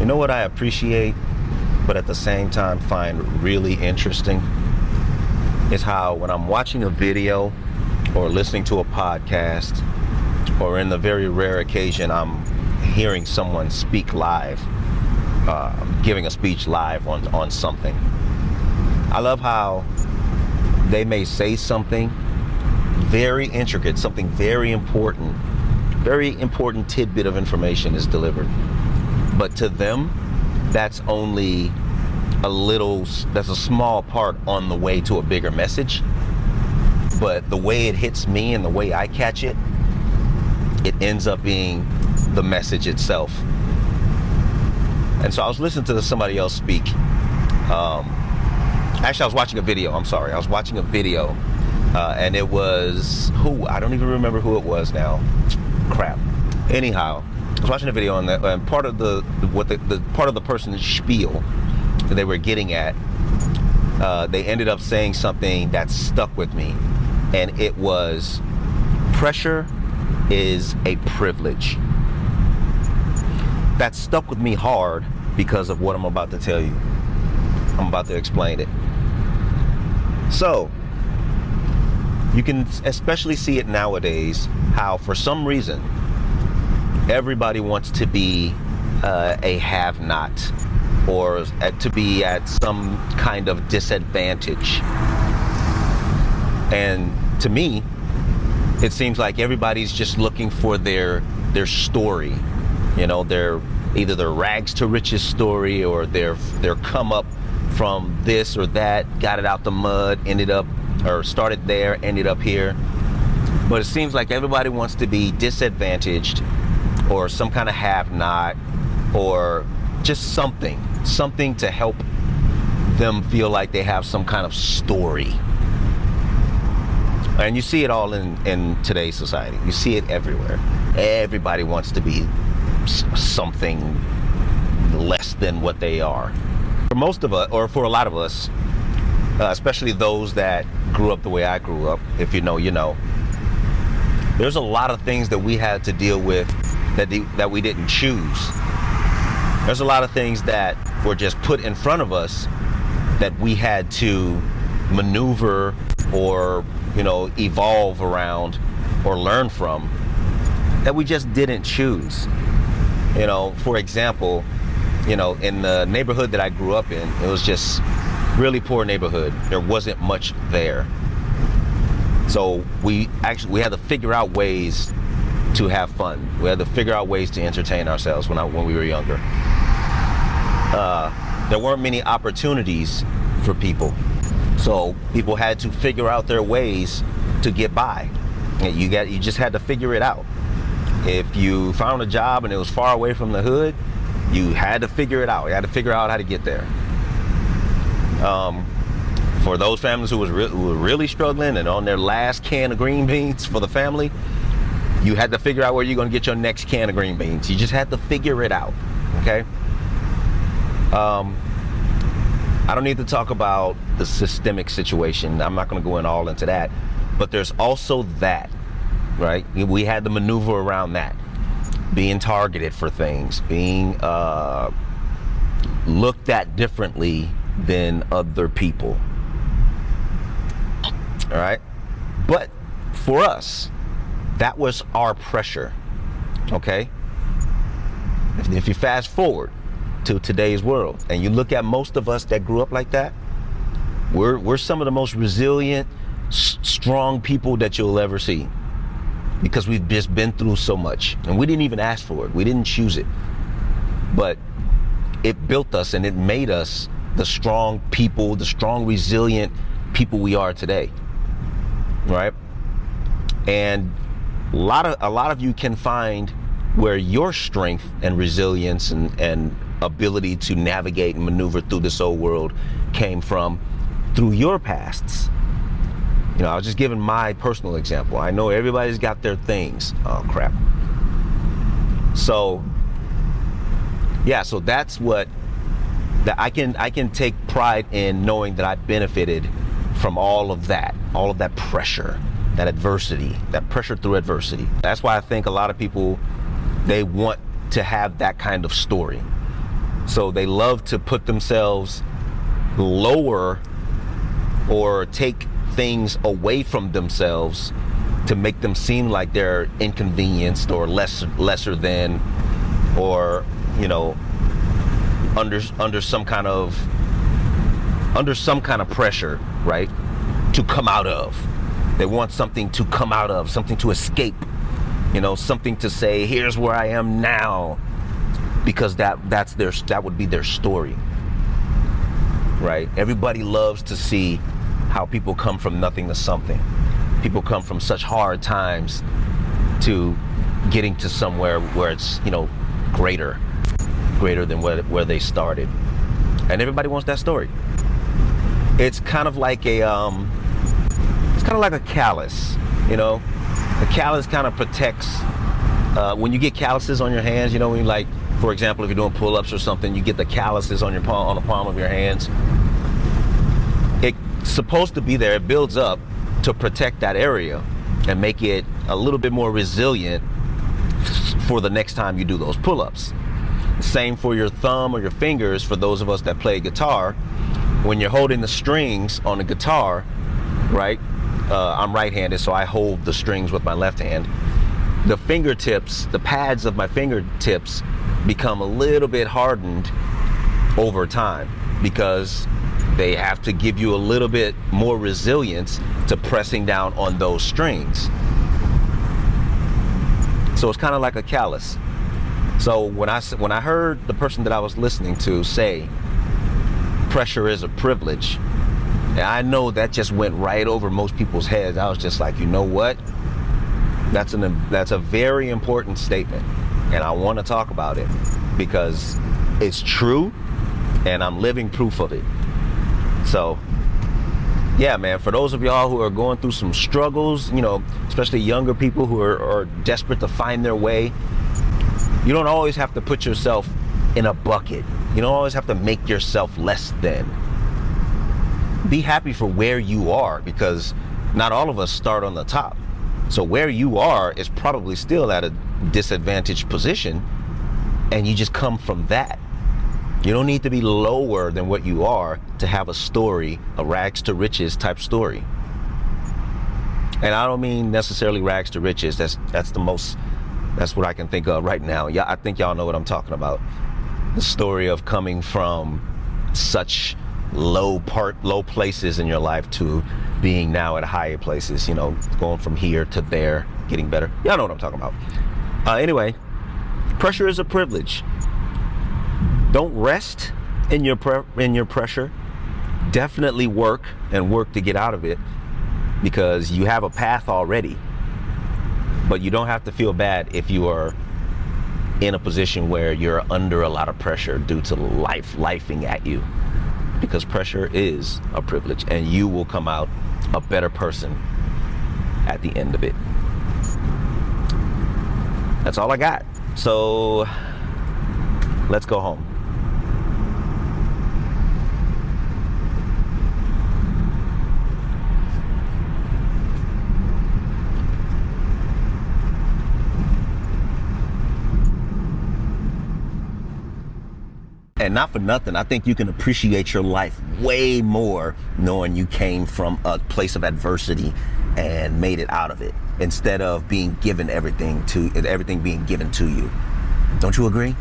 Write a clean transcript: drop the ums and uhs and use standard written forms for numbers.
You know what I appreciate, but at the same time find really interesting, is how when I'm watching a video or listening to a podcast, or in the very rare occasion I'm hearing someone speak live, giving a speech live on something. I love how they may say something very intricate, something very important tidbit of information is delivered. But to them, that's only that's a small part on the way to a bigger message. But the way it hits me and the way I catch it, it ends up being the message itself. And so I was listening to somebody else speak. Actually, I was watching a video. I was watching a video, and it was I don't even remember who it was now. Crap. Anyhow, I was watching a video, and part of the part of the person's spiel that they were getting at, they ended up saying something that stuck with me, and it was, pressure is a privilege. That stuck with me hard because of what I'm about to tell you. I'm about to explain it. So, you can especially see it nowadays, how for some reason, everybody wants to be a have-not, or to be at some kind of disadvantage. And to me, it seems like everybody's just looking for their story. You know, either their rags to riches story, or their come up from this or that, got it out the mud, started there, ended up here. But it seems like everybody wants to be disadvantaged, or some kind of have-not, or just something to help them feel like they have some kind of story. And you see it all in today's society. You see it everywhere. Everybody wants to be something less than what they are. For most of us, or for a lot of us, especially those that grew up the way I grew up, if you know, you know, there's a lot of things that we had to deal with that we didn't choose. There's a lot of things that were just put in front of us that we had to maneuver, or, you know, evolve around, or learn from, that we just didn't choose. You know, for example, you know, in the neighborhood that I grew up in, it was just really poor neighborhood. There wasn't much there. So we had to figure out ways to have fun. We had to figure out ways to entertain ourselves when we were younger. There weren't many opportunities for people. So people had to figure out their ways to get by. You just had to figure it out. If you found a job and it was far away from the hood, you had to figure it out. You had to figure out how to get there. For those families who were really struggling and on their last can of green beans for the family, you had to figure out where you're going to get your next can of green beans. You just had to figure it out. Okay? I don't need to talk about the systemic situation. I'm not going to go all into that. But there's also that, right? We had to maneuver around that. Being targeted for things, being looked at differently than other people. All right? But for us, that was our pressure. Okay? If you fast forward to today's world and you look at most of us that grew up like that, we're some of the most resilient, strong people that you'll ever see, because we've just been through so much, and we didn't even ask for it. We didn't choose it, but it built us and it made us the strong people, the strong, resilient people we are today, right? And a lot of you can find where your strength and resilience and ability to navigate and maneuver through this old world came from, through your pasts. You know, I was just giving my personal example. I know everybody's got their things. Oh crap. So yeah, so that's what that I can take pride in, knowing that I benefited from all of that pressure, that adversity, that pressure through adversity. That's why I think a lot of people, they want to have that kind of story. So they love to put themselves lower or take things away from themselves to make them seem like they're inconvenienced or lesser than, or, you know, under some kind of pressure, right? To come out of. They want something to come out of, something to escape, you know, something to say, here's where I am now, because that would be their story, right? Everybody loves to see how people come from nothing to something. People come from such hard times to getting to somewhere where it's, you know, greater than where they started. And everybody wants that story. It's kind of like a callus, you know. A callus kind of protects, when you get calluses on your hands, you know, when you, like, for example, if you're doing pull-ups or something, you get the calluses on the palm of your hands. It's supposed to be there. It builds up to protect that area and make it a little bit more resilient for the next time you do those pull-ups. Same for your thumb or your fingers. For those of us that play guitar, when you're holding the strings on the guitar, right? I'm right-handed, so I hold the strings with my left hand. The fingertips, the pads of my fingertips become a little bit hardened over time because they have to give you a little bit more resilience to pressing down on those strings. So it's kind of like a callus. So when I heard the person that I was listening to say, pressure is a privilege, and I know that just went right over most people's heads. I was just like, you know what? That's a very important statement, and I want to talk about it because it's true, and I'm living proof of it. So, yeah, man, for those of y'all who are going through some struggles, you know, especially younger people who are desperate to find their way, you don't always have to put yourself in a bucket. You don't always have to make yourself less than. Be happy for where you are, because not all of us start on the top. So where you are is probably still at a disadvantaged position, and you just come from that. You don't need to be lower than what you are to have a story, a rags to riches type story. And I don't mean necessarily rags to riches. That's what I can think of right now. Yeah, I think y'all know what I'm talking about. The story of coming from such low places in your life to being now at higher places, you know, going from here to there, getting better. Y'all know what I'm talking about. Anyway, pressure is a privilege. Don't rest in your pressure. Definitely work to get out of it, because you have a path already. But you don't have to feel bad if you are in a position where you're under a lot of pressure due to lifing at you, because pressure is a privilege, and you will come out a better person at the end of it. That's all I got. So let's go home. And not for nothing, I think you can appreciate your life way more knowing you came from a place of adversity and made it out of it, instead of being given everything being given to you. Don't you agree?